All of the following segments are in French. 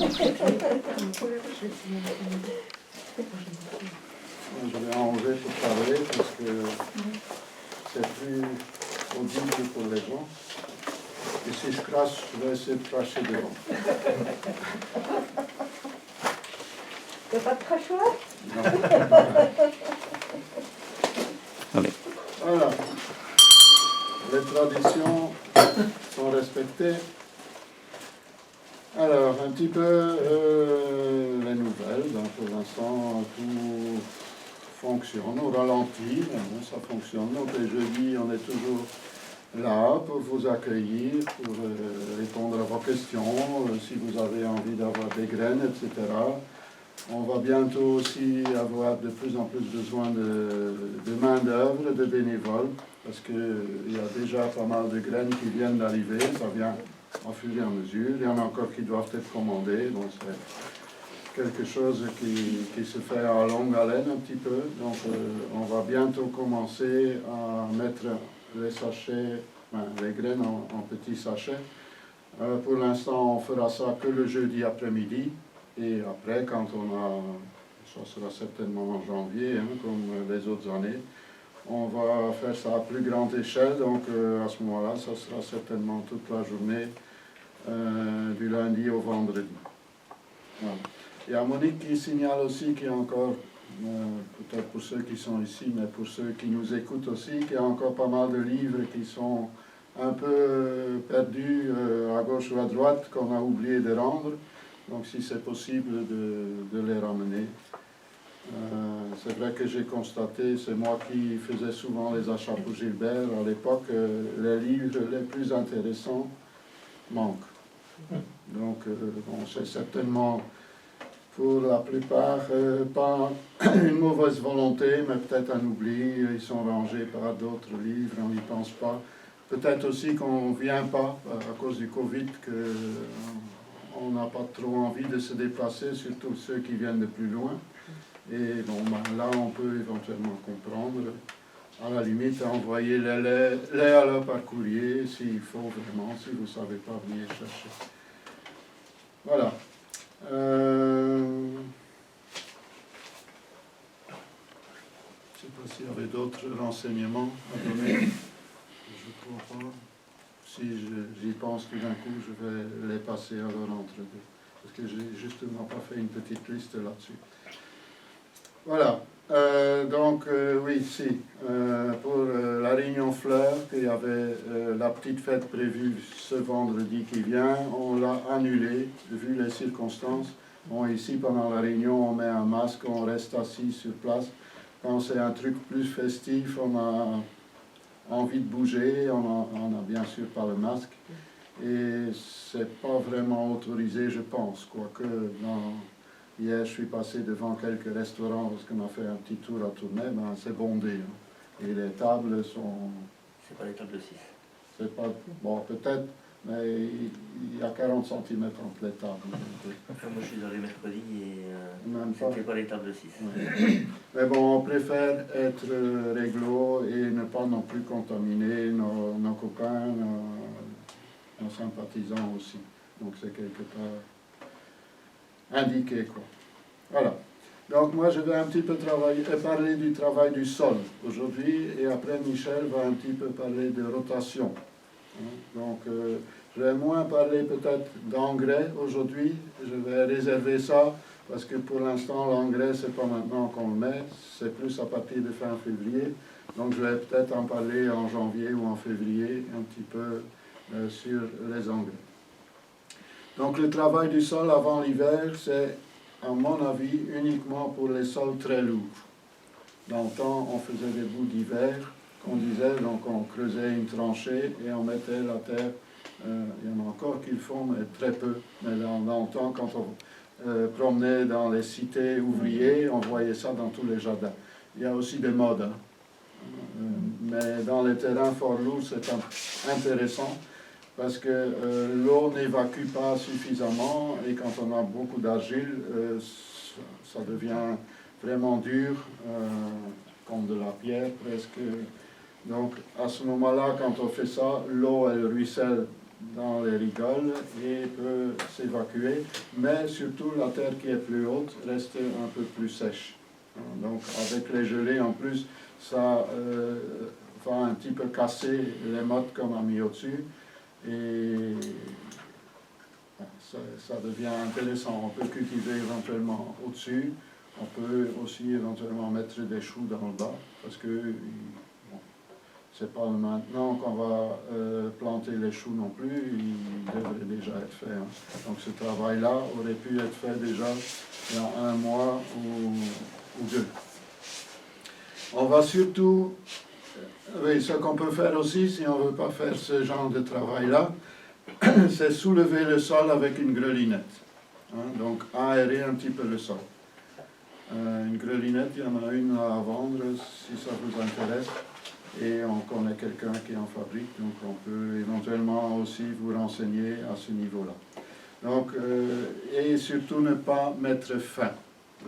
Je vais enlever pour parler parce que c'est plus audible pour les gens. Et si je crache, je vais essayer de cracher devant. Il n'y a pas de crachoir? Non. Allez. Voilà. Les traditions sont respectées. Alors, un petit peu les nouvelles. Donc, pour l'instant, tout fonctionne au ralenti, mais ça fonctionne. Donc, les jeudis, on est toujours là pour vous accueillir, pour répondre à vos questions, si vous avez envie d'avoir des graines, etc. On va bientôt aussi avoir de plus en plus besoin de main-d'œuvre, de bénévoles, parce qu'il y a déjà pas mal de graines qui viennent d'arriver, ça vient au fur et à mesure. Il y en a encore qui doivent être commandées, donc c'est quelque chose qui se fait à longue haleine un petit peu. Donc on va bientôt commencer à mettre les sachets, les graines en petits sachets. Pour l'instant, on fera ça que le jeudi après-midi. Et après, quand on a, ça sera certainement en janvier, hein, comme les autres années, on va faire ça à plus grande échelle. Donc à ce moment-là, ça sera certainement toute la journée, du lundi au vendredi. Voilà. Il y a Monique qui signale aussi qu'il y a encore, peut-être pour ceux qui sont ici, mais pour ceux qui nous écoutent aussi, qu'il y a encore pas mal de livres qui sont un peu perdus à gauche ou à droite, qu'on a oublié de rendre. Donc si c'est possible de les ramener. C'est vrai que j'ai constaté, c'est moi qui faisais souvent les achats pour Gilbert à l'époque, les livres les plus intéressants manquent. Donc bon, c'est certainement pour la plupart pas une mauvaise volonté, mais peut-être un oubli. Ils sont rangés par d'autres livres, on n'y pense pas. Peut-être aussi qu'on ne vient pas à cause du Covid, que on n'a pas trop envie de se déplacer, surtout ceux qui viennent de plus loin. Et bon, là, on peut éventuellement comprendre. À la limite, envoyer les alors par courrier, s'il faut vraiment, si vous ne savez pas venir chercher. Voilà. Je ne sais pas s'il y avait d'autres renseignements à donner. Je ne crois pas. Si j'y pense tout d'un coup, je vais les passer alors entre deux. Parce que j'ai justement pas fait une petite liste là-dessus. Voilà. Oui, si. Pour la Réunion Fleurs, il y avait la petite fête prévue ce vendredi qui vient, on l'a annulée, vu les circonstances. Bon, ici, pendant la réunion, on met un masque, on reste assis sur place. Quand c'est un truc plus festif, on a envie de bouger, on a bien sûr pas le masque, et c'est pas vraiment autorisé, je pense, quoique hier je suis passé devant quelques restaurants parce qu'on a fait un petit tour à tourner, ben c'est bondé, hein. Et les tables sont... C'est pas les tables de 6. C'est pas... Bon, peut-être, mais il y a 40 cm entre les tables. Enfin, moi je suis allé mercredi et Même pas. c'était pas les tables de 6. Ouais. Mais bon, on préfère être réglo et ne pas non plus contaminer nos copains, nos sympathisants aussi. Donc c'est quelque part indiqué, quoi. Voilà. Donc moi je vais un petit peu parler du travail du sol aujourd'hui, et après Michel va un petit peu parler de rotation. Donc je vais moins parler peut-être d'engrais aujourd'hui, je vais réserver ça parce que pour l'instant l'engrais c'est pas maintenant qu'on le met, c'est plus à partir de fin février. Donc je vais peut-être en parler en janvier ou en février un petit peu sur les engrais. Donc le travail du sol avant l'hiver, c'est à mon avis uniquement pour les sols très lourds. Dans le temps on faisait des bouts d'hiver, qu'on disait, donc on creusait une tranchée et on mettait la terre, il y en a encore qui le font, mais très peu. Mais dans le temps, quand on promenait dans les cités ouvriers, on voyait ça dans tous les jardins. Il y a aussi des modes, hein. Mais dans les terrains fort lourds, c'est intéressant parce que l'eau n'évacue pas suffisamment et quand on a beaucoup d'argile, ça devient vraiment dur, comme de la pierre presque. Donc à ce moment-là, quand on fait ça, l'eau elle ruisselle dans les rigoles et peut s'évacuer, mais surtout la terre qui est plus haute reste un peu plus sèche. Donc avec les gelées en plus, ça va un petit peu casser les mottes qu'on a mis au-dessus et ça devient intéressant. On peut cultiver éventuellement au-dessus, on peut aussi éventuellement mettre des choux dans le bas parce que bon, c'est pas maintenant qu'on va planter les choux non plus, il devrait déjà être fait. Hein. Donc ce travail-là aurait pu être fait déjà il y a 1 mois ou 2. On va surtout, oui, ce qu'on peut faire aussi si on ne veut pas faire ce genre de travail-là, c'est soulever le sol avec une grelinette. Hein, donc aérer un petit peu le sol. Une grelinette, il y en a une à vendre si ça vous intéresse. Et on connaît quelqu'un qui en fabrique, donc on peut éventuellement aussi vous renseigner à ce niveau-là. Donc, et surtout ne pas mettre fin,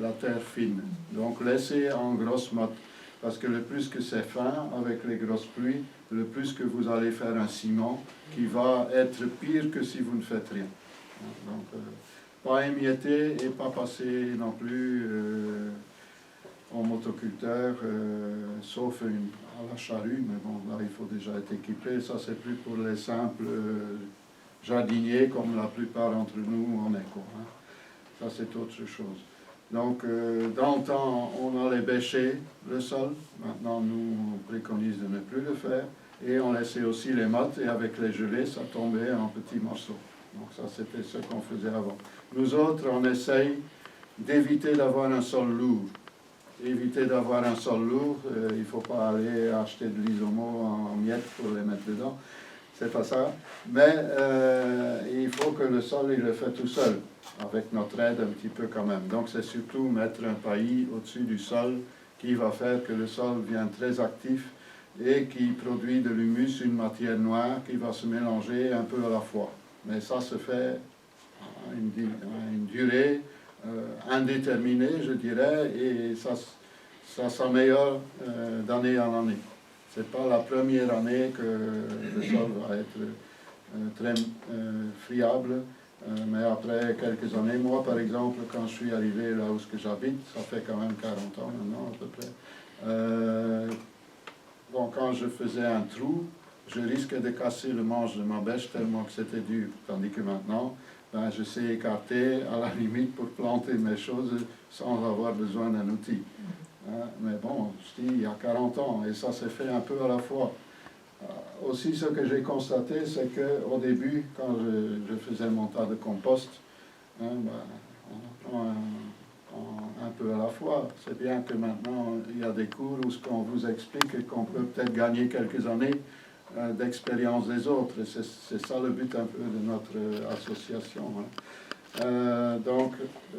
la terre fine. Donc laissez en grosses mottes, parce que le plus que c'est fin, avec les grosses pluies, le plus que vous allez faire un ciment qui va être pire que si vous ne faites rien. Donc, pas émietter et pas passer non plus en motoculteur, sauf à la charrue, mais bon, là il faut déjà être équipé. Ça c'est plus pour les simples jardiniers, comme la plupart d'entre nous en est. Quoi, hein. Ça c'est autre chose. Donc, dans le temps, on allait bêcher le sol. Maintenant, nous, on préconise de ne plus le faire. Et on laissait aussi les mottes, et avec les gelées, ça tombait en petits morceaux. Donc ça, c'était ce qu'on faisait avant. Nous autres, on essaye d'éviter d'avoir un sol lourd. Éviter d'avoir un sol lourd, il ne faut pas aller acheter de l'isomo en miettes pour les mettre dedans. C'est pas ça. Mais il faut que le sol, il le fait tout seul, avec notre aide un petit peu quand même. Donc c'est surtout mettre un paillis au-dessus du sol qui va faire que le sol devient très actif et qui produit de l'humus, une matière noire qui va se mélanger un peu à la fois. Mais ça se fait à une durée indéterminée, je dirais, et ça s'améliore d'année en année. Ce n'est pas la première année que le sol va être très friable, mais après quelques années, moi par exemple, quand je suis arrivé là où j'habite, ça fait quand même 40 ans maintenant à peu près, bon, quand je faisais un trou, je risquais de casser le manche de ma bêche tellement que c'était dur, tandis que maintenant, ben, je sais écarter à la limite pour planter mes choses sans avoir besoin d'un outil. Hein, mais bon, je dis, il y a 40 ans, et ça s'est fait un peu à la fois. Aussi, ce que j'ai constaté, c'est qu'au début, quand je faisais mon tas de compost, hein, ben, on prend un peu à la fois. C'est bien que maintenant, il y a des cours où ce qu'on vous explique et qu'on peut peut-être gagner quelques années d'expérience des autres. Et c'est ça le but un peu de notre association. Hein. Donc,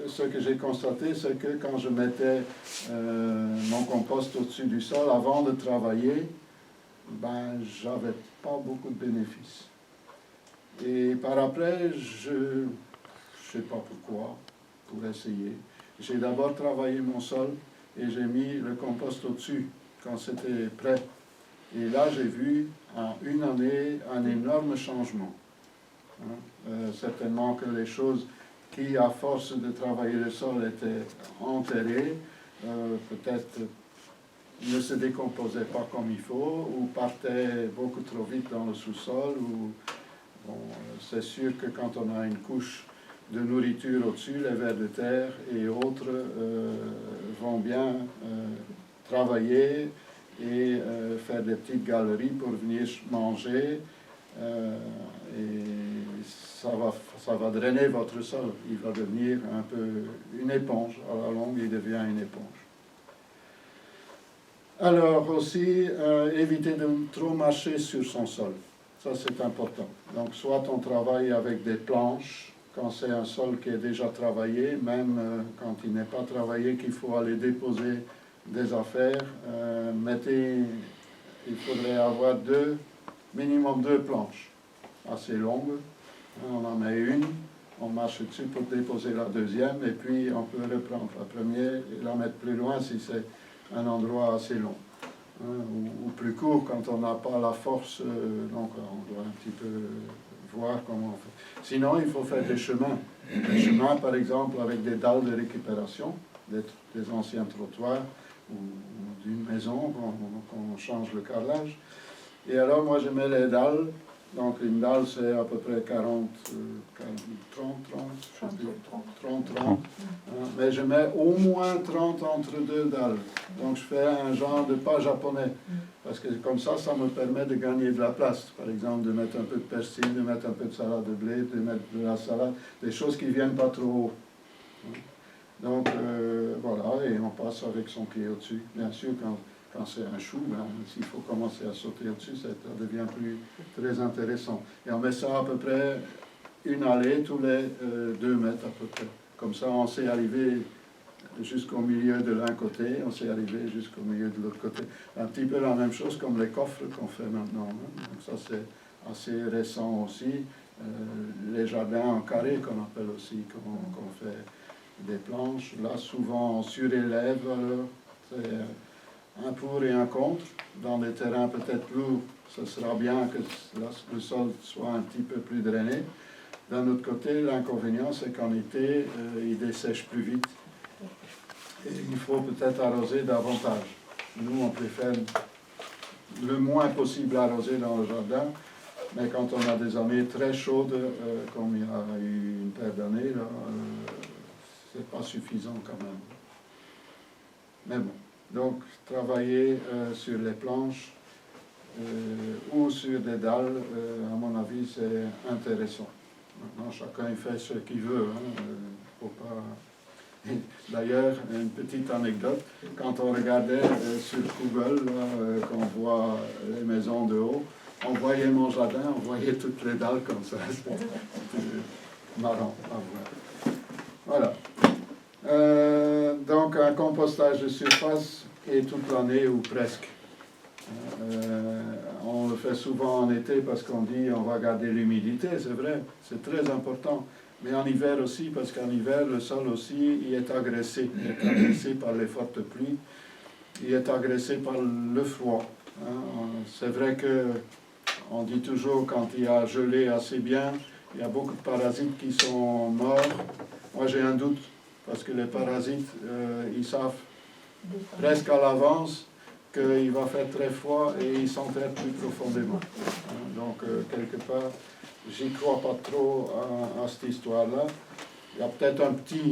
ce que j'ai constaté, c'est que quand je mettais mon compost au-dessus du sol, avant de travailler, ben, j'avais pas beaucoup de bénéfices. Et par après, je sais pas pourquoi, pour essayer, j'ai d'abord travaillé mon sol et j'ai mis le compost au-dessus quand c'était prêt. Et là, j'ai vu en une année un énorme changement. Hein. Certainement que les choses qui, à force de travailler le sol, étaient enterrées, peut-être ne se décomposaient pas comme il faut, ou partaient beaucoup trop vite dans le sous-sol. Bon, c'est sûr que quand on a une couche de nourriture au-dessus, les vers de terre et autres vont bien travailler et faire des petites galeries pour venir manger et ça va drainer votre sol. Il va devenir un peu une éponge. À la longue, il devient une éponge. Alors aussi, éviter de trop marcher sur son sol. Ça, c'est important. Donc, soit on travaille avec des planches, quand c'est un sol qui est déjà travaillé, même quand il n'est pas travaillé, qu'il faut aller déposer des affaires, il faudrait avoir minimum deux planches assez longues. On en met une, on marche dessus pour déposer la deuxième, et puis on peut reprendre la première et la mettre plus loin si c'est un endroit assez long. Ou plus court quand on n'a pas la force, donc on doit un petit peu voir comment on fait. Sinon, il faut faire des chemins. Des chemins, par exemple, avec des dalles de récupération, des anciens trottoirs ou d'une maison qu'on change le carrelage. Et alors, moi, je mets les dalles. Donc, une dalle, c'est à peu près 30, je sais plus, 30. Mais je mets au moins 30 entre deux dalles. Donc, je fais un genre de pas japonais. Parce que comme ça me permet de gagner de la place. Par exemple, de mettre un peu de persil, de mettre un peu de salade de blé, de mettre de la salade, des choses qui ne viennent pas trop haut. Donc, voilà, et on passe avec son pied au-dessus. Bien sûr, quand c'est un chou, ben, s'il faut commencer à sauter au-dessus, ça devient très intéressant. Et on met ça à peu près une allée tous les 2 mètres à peu près. Comme ça, on sait arriver jusqu'au milieu de l'un côté, on sait arriver jusqu'au milieu de l'autre côté. Un petit peu la même chose comme les coffres qu'on fait maintenant. Hein. Donc ça, c'est assez récent aussi. Les jardins en carré qu'on appelle aussi, qu'on fait des planches. Là, souvent, on surélève. C'est un pour et un contre. Dans des terrains peut-être lourds, ce sera bien que le sol soit un petit peu plus drainé. D'un autre côté, l'inconvénient, c'est qu'en été, il dessèche plus vite. Et il faut peut-être arroser davantage. Nous, on préfère le moins possible arroser dans le jardin, mais quand on a des années très chaudes, comme il y a eu une paire d'années, c'est pas suffisant quand même. Mais bon. Donc, travailler sur les planches ou sur des dalles, à mon avis, c'est intéressant. Maintenant, chacun il fait ce qu'il veut. Faut pas... D'ailleurs, une petite anecdote, quand on regardait sur Google, qu'on voit les maisons de haut, on voyait mon jardin, on voyait toutes les dalles comme ça. C'était marrant à voir. Voilà. Donc un compostage de surface est toute l'année ou presque. On le fait souvent en été parce qu'on dit on va garder l'humidité, c'est vrai, c'est très important. Mais en hiver aussi, parce qu'en hiver le sol aussi il est agressé. Il est agressé par les fortes pluies, il est agressé par le froid. C'est vrai que on dit toujours quand il y a gelé assez bien, il y a beaucoup de parasites qui sont morts. Moi j'ai un doute. Parce que les parasites, ils savent presque à l'avance qu'il va faire très froid et ils s'enterrent plus profondément. Donc, quelque part, j'y crois pas trop à cette histoire-là. Il y a peut-être un petit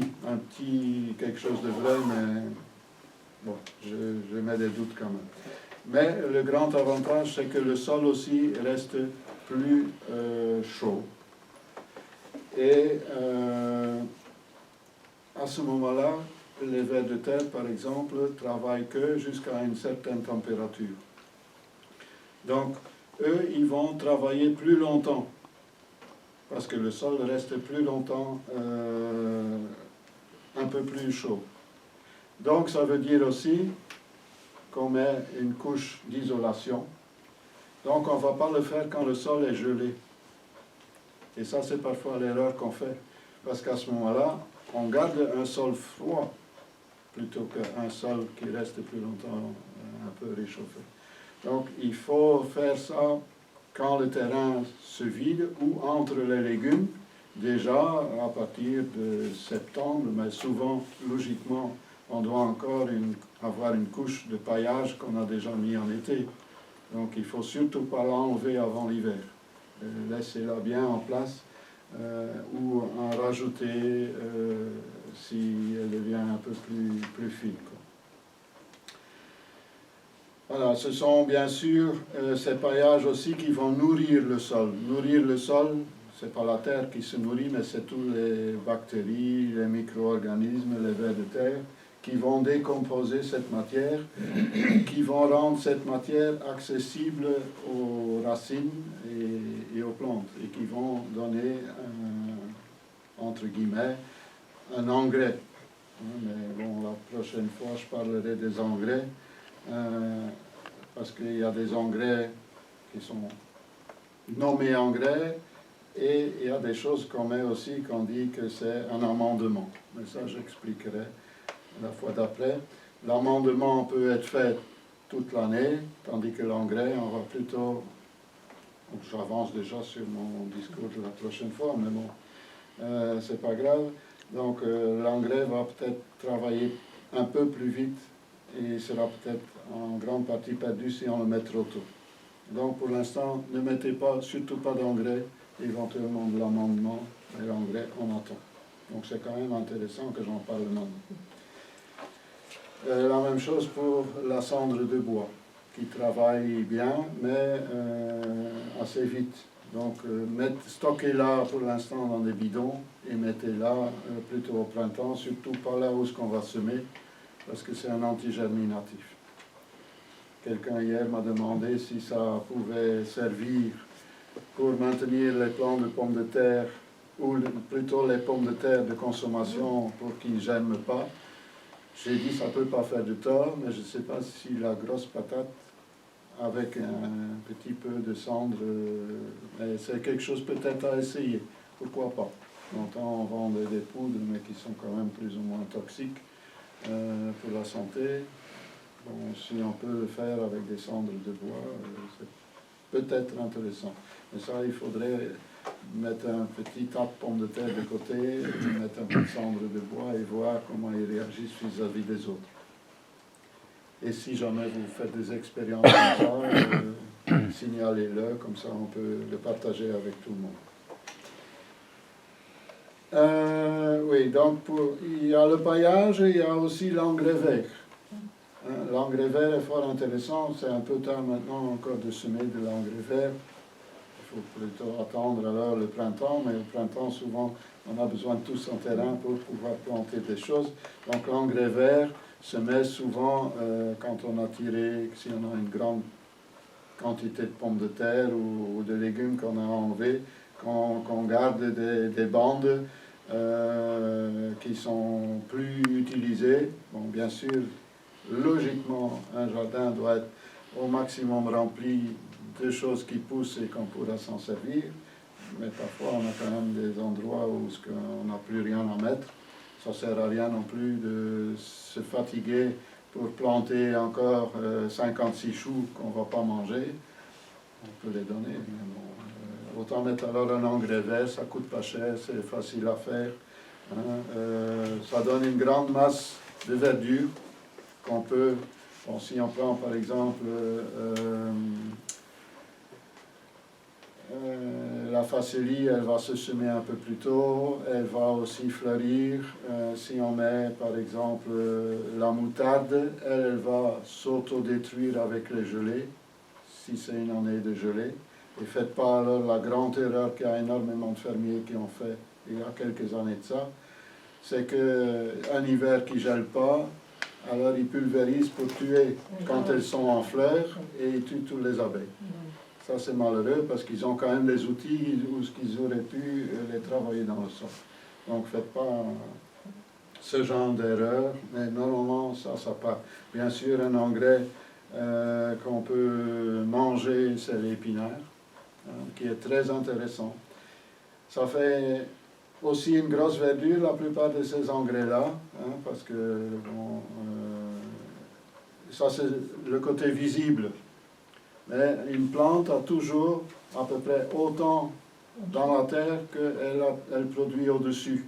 quelque chose de vrai, mais bon, je mets des doutes quand même. Mais le grand avantage, c'est que le sol aussi reste plus chaud. Et à ce moment-là, les vers de terre, par exemple, travaillent que jusqu'à une certaine température. Donc, eux, ils vont travailler plus longtemps, parce que le sol reste plus longtemps un peu plus chaud. Donc, ça veut dire aussi qu'on met une couche d'isolation. Donc, on ne va pas le faire quand le sol est gelé. Et ça, c'est parfois l'erreur qu'on fait, parce qu'à ce moment-là, on garde un sol froid plutôt qu'un sol qui reste plus longtemps un peu réchauffé. Donc il faut faire ça quand le terrain se vide ou entre les légumes, déjà à partir de septembre, mais souvent, logiquement, on doit encore avoir une couche de paillage qu'on a déjà mis en été. Donc il ne faut surtout pas l'enlever avant l'hiver. Laissez-la bien en place. Ou en rajouter si elle devient un peu plus fine. Voilà, ce sont bien sûr ces paillages aussi qui vont nourrir le sol. Nourrir le sol, ce n'est pas la terre qui se nourrit, mais c'est toutes les bactéries, les micro-organismes, les vers de terre qui vont décomposer cette matière, qui vont rendre cette matière accessible aux racines et aux plantes, et qui vont donner, entre guillemets, un engrais. Mais bon, la prochaine fois, je parlerai des engrais, parce qu'il y a des engrais qui sont nommés engrais, et il y a des choses qu'on met aussi, qu'on dit que c'est un amendement. Mais ça, j'expliquerai la fois d'après. L'amendement peut être fait toute l'année, tandis que l'engrais, on va plutôt Donc j'avance déjà sur mon discours de la prochaine fois, mais bon, c'est pas grave. Donc l'engrais va peut-être travailler un peu plus vite et sera peut-être en grande partie perdu si on le met trop tôt. Donc pour l'instant, ne mettez pas, surtout pas d'engrais, éventuellement de l'amendement, mais l'engrais on attend. Donc c'est quand même intéressant que j'en parle maintenant. La même chose pour la cendre de bois, qui travaille bien, mais assez vite. Donc stockez-la pour l'instant dans des bidons et mettez-la plutôt au printemps, surtout pas là où ce qu'on va semer, parce que c'est un antigerminatif. Quelqu'un hier m'a demandé si ça pouvait servir pour maintenir les plants de pommes de terre, ou plutôt les pommes de terre de consommation pour qu'ils ne germent pas. J'ai dit ça ne peut pas faire de tort, mais je ne sais pas si la grosse patate avec un petit peu de cendre, c'est quelque chose peut-être à essayer, pourquoi pas. Longtemps on vend des poudres, mais qui sont quand même plus ou moins toxiques pour la santé. Bon, si on peut le faire avec des cendres de bois, c'est peut-être intéressant. Mais ça, il faudrait mettre un petit tas de pommes de terre de côté, mettre un peu de cendre de bois et voir comment ils réagissent vis-à-vis des autres. Et si jamais vous faites des expériences comme ça, signalez-le, comme ça on peut le partager avec tout le monde. Oui, donc il y a le paillage et il y a aussi l'engrais vert. L'engrais vert est fort intéressant, c'est un peu tard maintenant encore de semer de l'engrais vert. Il faut plutôt attendre alors le printemps, mais au printemps souvent on a besoin de tout son terrain pour pouvoir planter des choses. Donc l'engrais vert se met souvent quand on a tiré, si on a une grande quantité de pommes de terre ou de légumes qu'on a enlevés, qu'on garde des bandes qui sont plus utilisées. Bon, bien sûr, logiquement, un jardin doit être au maximum rempli de choses qui poussent et qu'on pourra s'en servir, mais parfois on a quand même des endroits où on n'a plus rien à mettre. Ça ne sert à rien non plus de se fatiguer pour planter encore 56 choux qu'on ne va pas manger. On peut les donner, mais bon, autant mettre alors un engrais vert, ça ne coûte pas cher, c'est facile à faire. Ça donne une grande masse de verdure qu'on peut, bon, si on prend par exemple la facélie, elle va se semer un peu plus tôt, elle va aussi fleurir. Si on met par exemple la moutarde, elle va s'auto-détruire avec les gelées, si c'est une année de gelée. Et faites pas alors la grande erreur qu'il y a énormément de fermiers qui ont fait il y a quelques années de ça, c'est qu'un hiver qui ne gèle pas, alors ils pulvérisent pour tuer quand elles sont en fleurs et ils tuent tous les abeilles. Ça c'est malheureux parce qu'ils ont quand même des outils où ils auraient pu les travailler dans le sol. Donc faites pas ce genre d'erreur, mais normalement ça part. Bien sûr un engrais qu'on peut manger, c'est l'épinard, qui est très intéressant. Ça fait aussi une grosse verdure, la plupart de ces engrais-là, parce que bon, ça c'est le côté visible. Mais une plante a toujours à peu près autant dans la terre qu'elle produit au-dessus.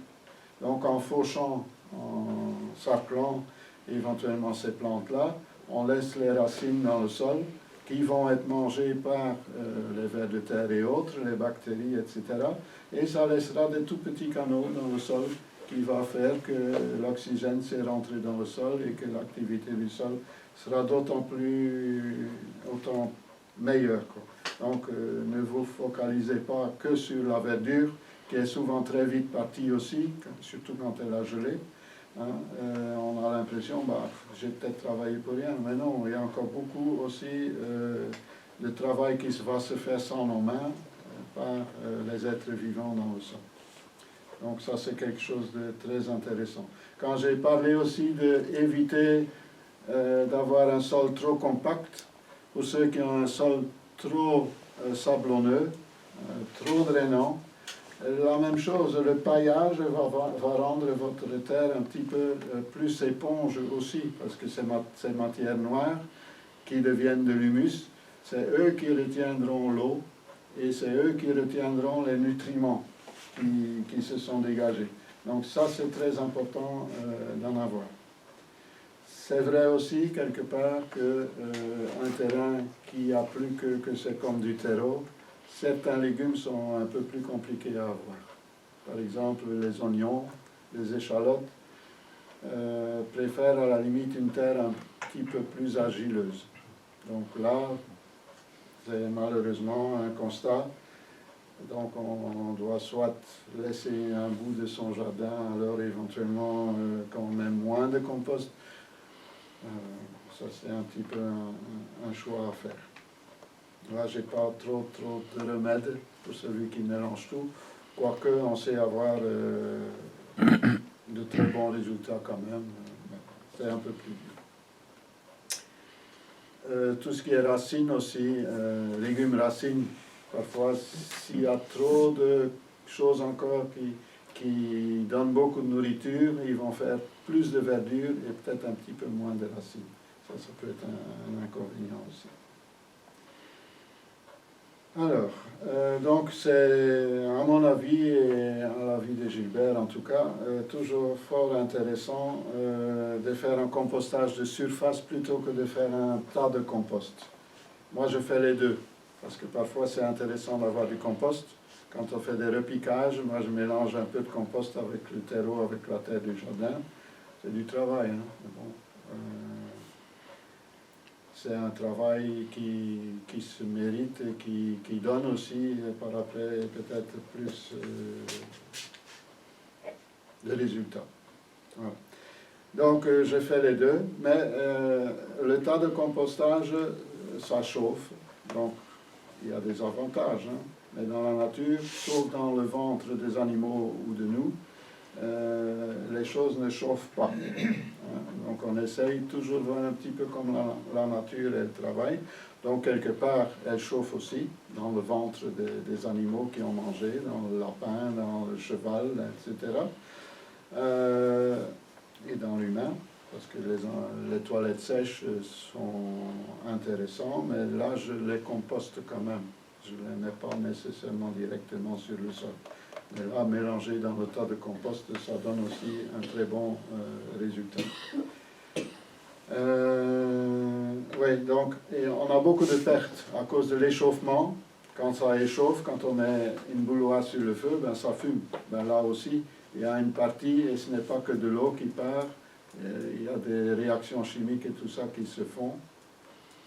Donc en fauchant, en sarclant éventuellement ces plantes-là, on laisse les racines dans le sol qui vont être mangées par les vers de terre et autres, les bactéries, etc. Et ça laissera des tout petits canaux dans le sol qui va faire que l'oxygène s'est rentré dans le sol et que l'activité du sol sera d'autant meilleure, quoi. Donc ne vous focalisez pas que sur la verdure, qui est souvent très vite partie aussi, surtout quand elle a gelé. On a l'impression, j'ai peut-être travaillé pour rien, mais non, il y a encore beaucoup aussi de travail qui va se faire sans nos mains, par les êtres vivants dans le sol. Donc ça c'est quelque chose de très intéressant. Quand j'ai parlé aussi d'éviter d'avoir un sol trop compact, pour ceux qui ont un sol trop sablonneux, trop drainant, la même chose, le paillage va rendre votre terre un petit peu plus éponge aussi, parce que ces matières noires qui deviennent de l'humus, c'est eux qui retiendront l'eau et c'est eux qui retiendront les nutriments qui se sont dégagés. Donc ça, c'est très important d'en avoir. C'est vrai aussi, quelque part, qu'un terrain qui a plus que c'est comme du terreau, certains légumes sont un peu plus compliqués à avoir. Par exemple, les oignons, les échalotes, préfèrent à la limite une terre un petit peu plus argileuse. Donc là, c'est malheureusement un constat. Donc on doit soit laisser un bout de son jardin, alors éventuellement quand on met moins de compost. Ça c'est un petit peu un choix à faire. Là j'ai pas trop de remèdes pour celui qui mélange tout, quoique on sait avoir de très bons résultats quand même, c'est un peu plus dur. Tout ce qui est racines aussi, légumes racines, parfois s'il y a trop de choses encore qui donnent beaucoup de nourriture, ils vont faire plus de verdure et peut-être un petit peu moins de racines. Ça peut être un inconvénient aussi. Alors, donc c'est à mon avis et à l'avis de Gilbert en tout cas, toujours fort intéressant de faire un compostage de surface plutôt que de faire un tas de compost. Moi je fais les deux, parce que parfois c'est intéressant d'avoir du compost. Quand on fait des repiquages, moi je mélange un peu de compost avec le terreau, avec la terre du jardin. C'est du travail, hein. Bon, c'est un travail qui se mérite et qui donne aussi par après peut-être plus de résultats. Voilà. Donc j'ai fait les deux, mais le tas de compostage, ça chauffe, donc il y a des avantages, hein. Mais dans la nature, sauf dans le ventre des animaux ou de nous, les choses ne chauffent pas. Donc on essaye toujours de voir un petit peu comme la nature elle travaille. Donc quelque part elle chauffe aussi dans le ventre des animaux qui ont mangé, dans le lapin, dans le cheval, etc. Et dans l'humain, parce que les toilettes sèches sont intéressantes, mais là je les composte quand même. Je ne les mets pas nécessairement directement sur le sol. Mais là, mélangé dans le tas de compost, ça donne aussi un très bon résultat. Oui, donc et on a beaucoup de pertes à cause de l'échauffement. Quand ça échauffe, quand on met une bouilloire sur le feu, ben ça fume. Ben là aussi, il y a une partie, et ce n'est pas que de l'eau qui part, il y a des réactions chimiques et tout ça qui se font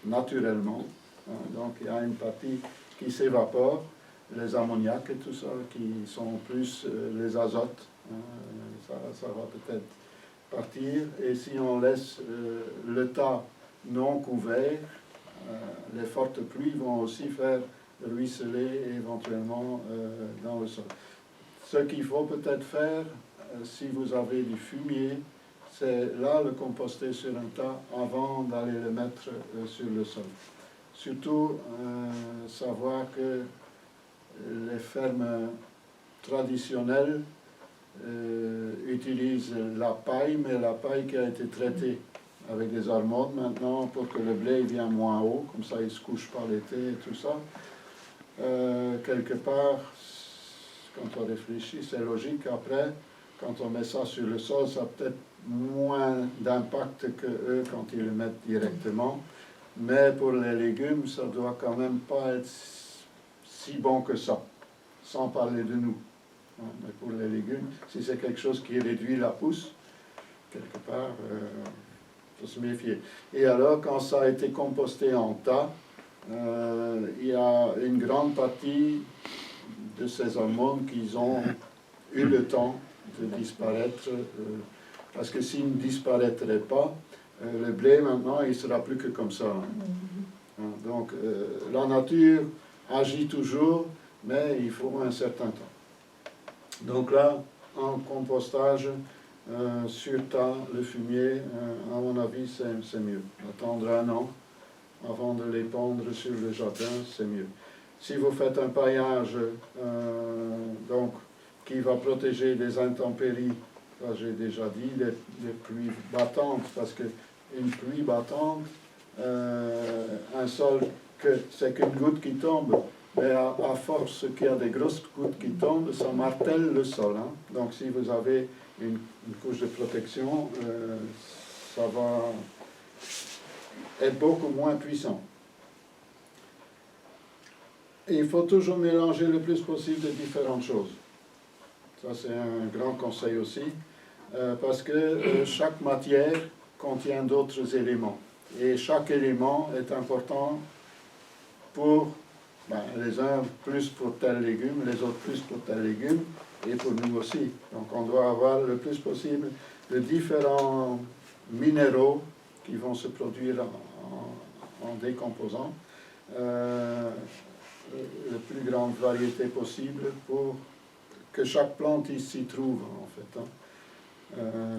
naturellement. Donc il y a une partie qui s'évapore, les ammoniaques et tout ça, qui sont plus les azotes, ça va peut-être partir. Et si on laisse le tas non couvert, les fortes pluies vont aussi faire ruisseler éventuellement dans le sol. Ce qu'il faut peut-être faire, si vous avez du fumier, c'est là le composter sur un tas avant d'aller le mettre sur le sol. Surtout savoir que les fermes traditionnelles utilisent la paille, mais la paille qui a été traitée avec des hormones maintenant pour que le blé vienne moins haut, comme ça il ne se couche pas l'été et tout ça. Quelque part, quand on réfléchit, c'est logique. Après, quand on met ça sur le sol, ça a peut-être moins d'impact que eux quand ils le mettent directement. Mais pour les légumes, ça ne doit quand même pas être si bon que ça, sans parler de nous. Mais pour les légumes, si c'est quelque chose qui réduit la pousse, quelque part, il faut se méfier. Et alors, quand ça a été composté en tas, il y a une grande partie de ces hormones qui ont eu le temps de disparaître, parce que s'ils ne disparaîtraient pas, le blé maintenant il ne sera plus que comme ça. Donc la nature agit toujours, mais il faut un certain temps. Donc là, en compostage, sur tas, le fumier, à mon avis c'est mieux. Attendre un an avant de les pondre sur le jardin, c'est mieux. Si vous faites un paillage donc, qui va protéger des intempéries, ça j'ai déjà dit, des pluies battantes, parce qu'une pluie battante, un sol, c'est qu'une goutte qui tombe, mais à force qu'il y a des grosses gouttes qui tombent, ça martèle le sol. Hein. Donc si vous avez une couche de protection, ça va être beaucoup moins puissant. Et il faut toujours mélanger le plus possible de différentes choses. Ça c'est un grand conseil aussi, parce que chaque matière contient d'autres éléments. Et chaque élément est important pour les uns plus pour tel légume, les autres plus pour tel légume, et pour nous aussi. Donc on doit avoir le plus possible de différents minéraux qui vont se produire en décomposant, la plus grande variété possible pour que chaque plante s'y trouve en fait. Hein.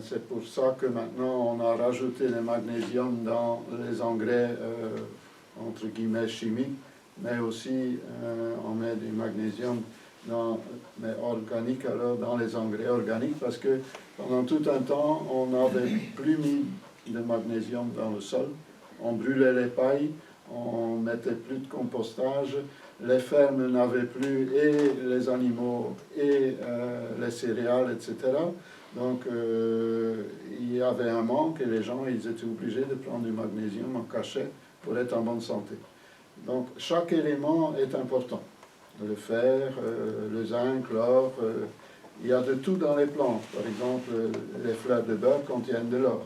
C'est pour ça que maintenant on a rajouté le magnésium dans les engrais entre guillemets chimiques, mais aussi on met du magnésium mais organique alors dans les engrais organiques, parce que pendant tout un temps on n'avait plus mis de magnésium dans le sol, on brûlait les pailles, on mettait plus de compostage, les fermes n'avaient plus et les animaux et les céréales, etc. Donc il y avait un manque et les gens ils étaient obligés de prendre du magnésium en cachet pour être en bonne santé. Donc chaque élément est important. Le fer, le zinc, l'or, il y a de tout dans les plantes. Par exemple, les fleurs de beurre contiennent de l'or.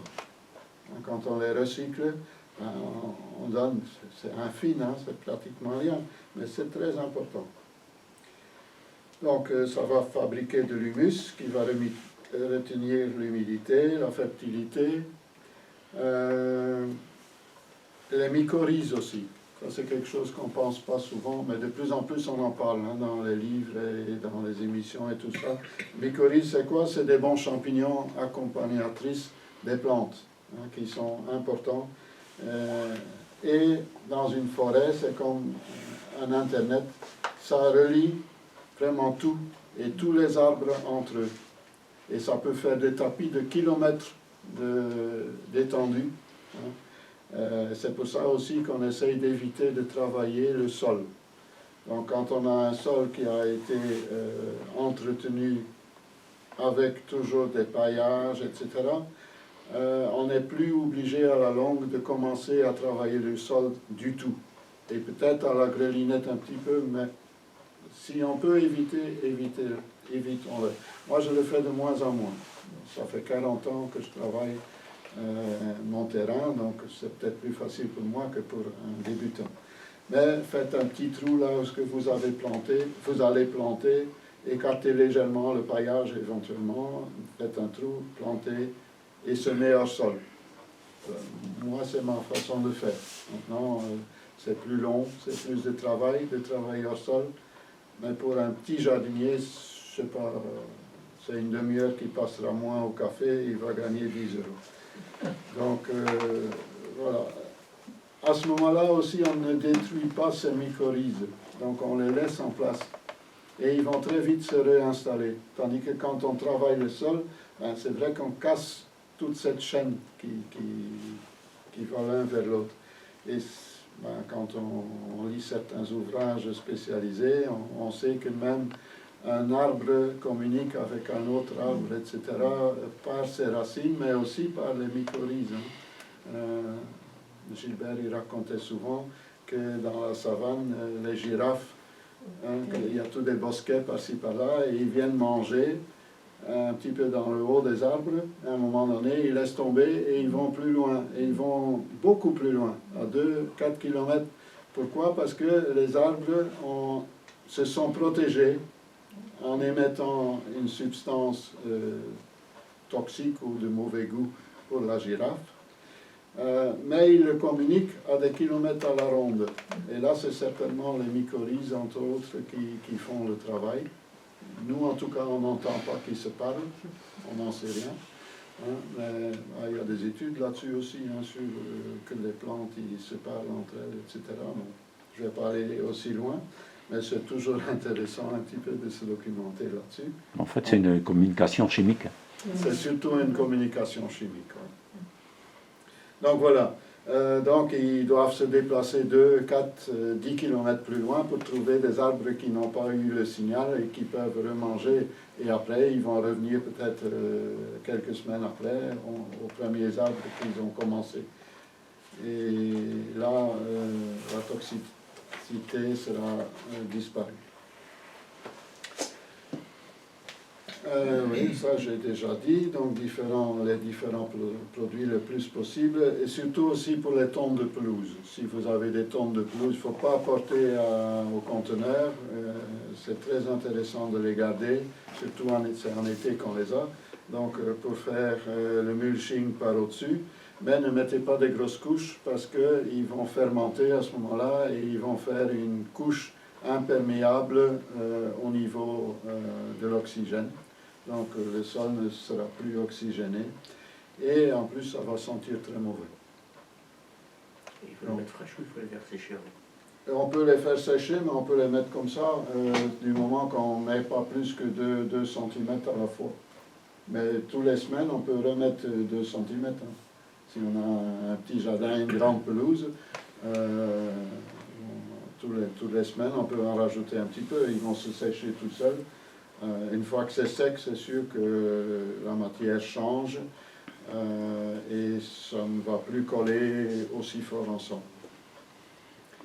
Quand on les recycle, on donne, c'est infime, hein, c'est pratiquement rien, mais c'est très important. Donc ça va fabriquer de l'humus qui va retenir l'humidité, la fertilité, les mycorhizes aussi. Ça c'est quelque chose qu'on ne pense pas souvent, mais de plus en plus on en parle hein, dans les livres et dans les émissions et tout ça. Mycorhizes c'est quoi? C'est des bons champignons accompagnatrices des plantes hein, qui sont importants. Et dans une forêt, c'est comme un internet, ça relie vraiment tout et tous les arbres entre eux. Et ça peut faire des tapis de kilomètres d'étendue. Hein. C'est pour ça aussi qu'on essaye d'éviter de travailler le sol. Donc quand on a un sol qui a été entretenu avec toujours des paillages, etc., on n'est plus obligé à la longue de commencer à travailler le sol du tout. Et peut-être à la grelinette un petit peu, mais si on peut évitons-le. Moi, je le fais de moins en moins. Ça fait 40 ans que je travaille mon terrain, donc c'est peut-être plus facile pour moi que pour un débutant. Mais faites un petit trou là où vous avez planté, vous allez planter, écartez légèrement le paillage éventuellement, faites un trou, plantez et semez hors sol. Moi, c'est ma façon de faire. Maintenant, c'est plus long, c'est plus de travail hors sol. Mais pour un petit jardinier, je sais pas, c'est une demi-heure qui passera moins au café, il va gagner 10 €. Donc, voilà. À ce moment-là aussi, on ne détruit pas ces mycorhizes. Donc, on les laisse en place. Et ils vont très vite se réinstaller. Tandis que quand on travaille le sol, ben, c'est vrai qu'on casse toute cette chaîne qui va l'un vers l'autre. Et ben, quand on lit certains ouvrages spécialisés, on sait que même un arbre communique avec un autre arbre, etc., par ses racines, mais aussi par les mycorhizes. Hein. Gilbert il racontait souvent que dans la savane, les girafes, hein, il y a tous des bosquets par-ci par-là, et ils viennent manger un petit peu dans le haut des arbres. À un moment donné, ils laissent tomber et ils vont plus loin. Et ils vont beaucoup plus loin, à 2-4 km. Pourquoi? Parce que les arbres se sont protégés en émettant une substance toxique ou de mauvais goût pour la girafe. Mais ils le communiquent à des kilomètres à la ronde. Et là, c'est certainement les mycorhizes, entre autres, qui font le travail. Nous, en tout cas, on n'entend pas qu'ils se parlent, on n'en sait rien. Hein, mais il y a des études là-dessus aussi, hein, sur que les plantes ils se parlent entre elles, etc. Bon, je ne vais pas aller aussi loin, mais c'est toujours intéressant un petit peu de se documenter là-dessus. En fait, c'est une communication chimique. C'est surtout une communication chimique. Ouais. Donc voilà. Donc ils doivent se déplacer 2, 4, 10 km plus loin pour trouver des arbres qui n'ont pas eu le signal et qui peuvent remanger. Et après, ils vont revenir peut-être quelques semaines après aux premiers arbres qu'ils ont commencé. Et là, la toxicité sera disparue. Oui, ça j'ai déjà dit, donc les différents produits le plus possible, et surtout aussi pour les tonnes de pelouse. Si vous avez des tonnes de pelouse, il ne faut pas apporter au conteneur, c'est très intéressant de les garder, surtout c'est en été qu'on les a, donc pour faire le mulching par au-dessus, mais ne mettez pas des grosses couches parce qu'ils vont fermenter à ce moment-là et ils vont faire une couche imperméable au niveau de l'oxygène. Donc le sol ne sera plus oxygéné et en plus ça va sentir très mauvais. Il faut les mettre fraîches ou il faut les faire sécher? On peut les faire sécher, mais on peut les mettre comme ça du moment qu'on ne met pas plus que 2 cm à la fois. Mais toutes les semaines on peut remettre 2 cm. Hein. Si on a un petit jardin, une grande pelouse, toutes les semaines on peut en rajouter un petit peu, ils vont se sécher tout seuls. Une fois que c'est sec, c'est sûr que la matière change et ça ne va plus coller aussi fort ensemble.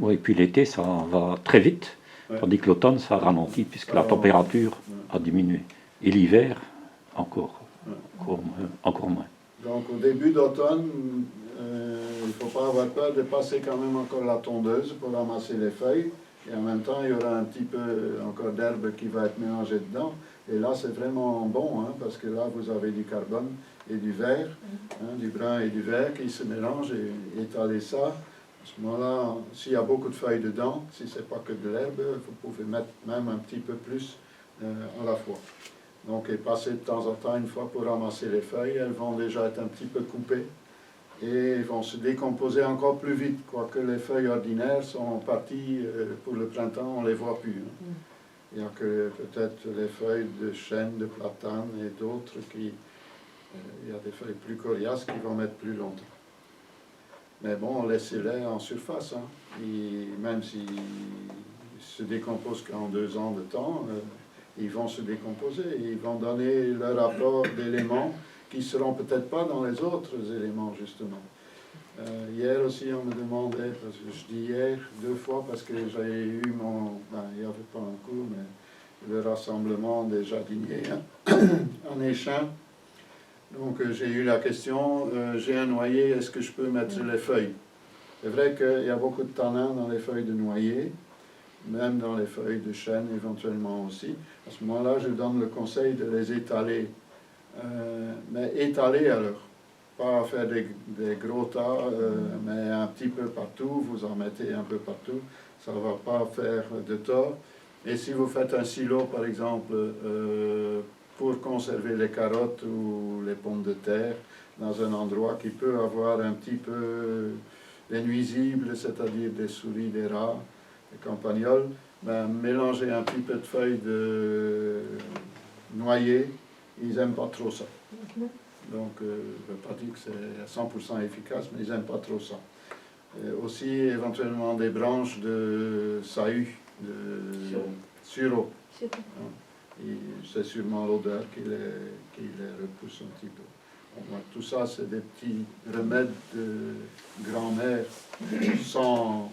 Oui, et puis l'été, ça va très vite, Ouais. tandis que l'automne, ça ralentit, puisque la température a diminué. Et l'hiver, encore moins. Donc au début d'automne, il ne faut pas avoir peur de passer quand même encore la tondeuse pour ramasser les feuilles. Et en même temps, il y aura un petit peu encore d'herbe qui va être mélangée dedans. Et là, c'est vraiment bon, hein, parce que là, vous avez du carbone et du vert, hein, du brun et du vert qui se mélangent et étaler ça. À ce moment-là, s'il y a beaucoup de feuilles dedans, si ce n'est pas que de l'herbe, vous pouvez mettre même un petit peu plus à la fois. Donc, et passer de temps en temps une fois pour ramasser les feuilles, elles vont déjà être un petit peu coupées. Et vont se décomposer encore plus vite, quoique les feuilles ordinaires sont parties pour le printemps, on ne les voit plus. Hein. Il n'y a que peut-être les feuilles de chêne, de platane et d'autres il y a des feuilles plus coriaces qui vont mettre plus longtemps. Mais bon, laissez-les en surface, hein. Même s'ils se décomposent qu'en 2 ans de temps, ils vont se décomposer, ils vont donner leur apport d'éléments qui ne seront peut-être pas dans les autres éléments, justement. Hier aussi, on me demandait, parce que je dis hier 2 fois, parce que j'avais eu il n'y avait pas un cours, mais le rassemblement des jardiniers hein, en Échin. Donc j'ai eu la question, j'ai un noyer, est-ce que je peux mettre les feuilles? C'est vrai qu'il y a beaucoup de tanins dans les feuilles de noyer, même dans les feuilles de chêne éventuellement aussi. À ce moment-là, je donne le conseil de les étaler. Mais étaler alors, pas faire des gros tas, mais un petit peu partout, vous en mettez un peu partout, ça ne va pas faire de tort. Et si vous faites un silo par exemple, pour conserver les carottes ou les pommes de terre dans un endroit qui peut avoir un petit peu des nuisibles, c'est-à-dire des souris, des rats, des campagnols, ben, mélangez un petit peu de feuilles de noyer. Ils n'aiment pas trop ça. Donc, je ne veux pas dire que c'est à 100% efficace, mais ils n'aiment pas trop ça. Aussi, éventuellement, des branches de sahu, de sureau. C'est sûrement l'odeur qui les repousse un petit peu. Donc, tout ça, c'est des petits remèdes de grand-mère sans